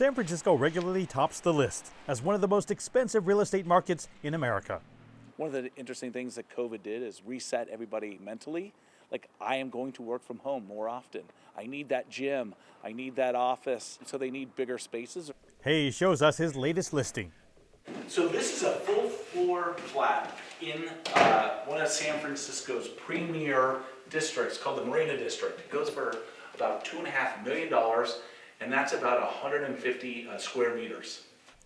San Francisco regularly tops the list as one of the most expensive real estate markets in America. One of the interesting things that COVID did is reset everybody mentally. Like, I am going to work from home more often. I need that gym. I need that office. So they need bigger spaces. Hayes shows us his latest listing. So this is a full floor flat in one of San Francisco's premier districts called the Marina District. It goes for about $2.5 million, and that's about 150 square meters.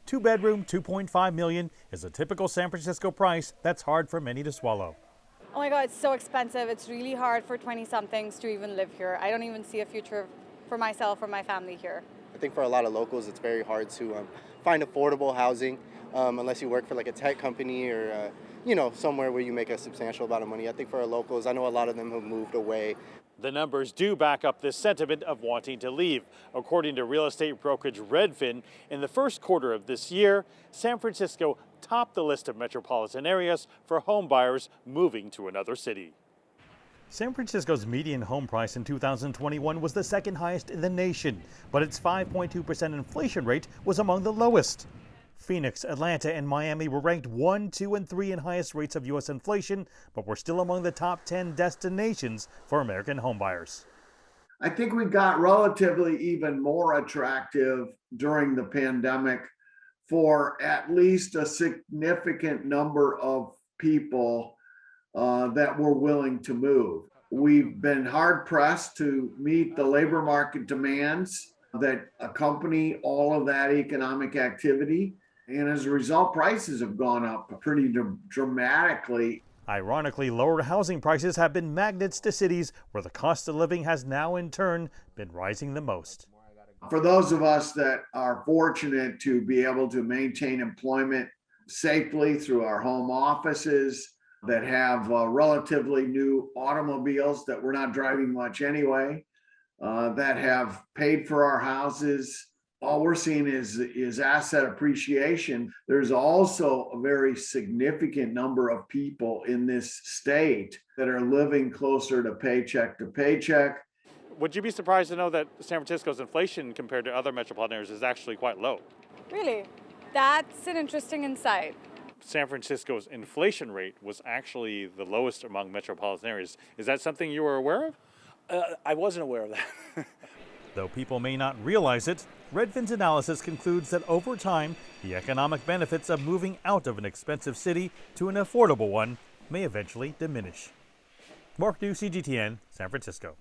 2-bedroom, $2.5 million is a typical San Francisco price that's hard for many to swallow. Oh my God, it's so expensive. It's really hard for 20-somethings to even live here. I don't even see a future for myself or my family here. I think for a lot of locals, it's very hard to find affordable housing unless you work for like a tech company or somewhere where you make a substantial amount of money. I think for our locals, I know a lot of them have moved away. The numbers do back up this sentiment of wanting to leave. According to real estate brokerage Redfin, in the first quarter of this year, San Francisco topped the list of metropolitan areas for home buyers moving to another city. San Francisco's median home price in 2021 was the second highest in the nation, but its 5.2% inflation rate was among the lowest. Phoenix, Atlanta, and Miami were ranked 1, 2, and 3 in highest rates of U.S. inflation, but were still among the top 10 destinations for American homebuyers. I think we got relatively even more attractive during the pandemic for at least a significant number of people that were willing to move. We've been hard pressed to meet the labor market demands that accompany all of that economic activity. And as a result, prices have gone up pretty dramatically. Ironically, lower housing prices have been magnets to cities where the cost of living has now in turn been rising the most. For those of us that are fortunate to be able to maintain employment safely through our home offices, that have relatively new automobiles that we're not driving much anyway, that have paid for our houses, all we're seeing is asset appreciation. There's also a very significant number of people in this state that are living closer to paycheck to paycheck. Would you be surprised to know that San Francisco's inflation compared to other metropolitan areas is actually quite low? Really? That's an interesting insight. San Francisco's inflation rate was actually the lowest among metropolitan areas. Is that something you were aware of? I wasn't aware of that. Though people may not realize it, Redfin's analysis concludes that over time, the economic benefits of moving out of an expensive city to an affordable one may eventually diminish. Mark New, CGTN, San Francisco.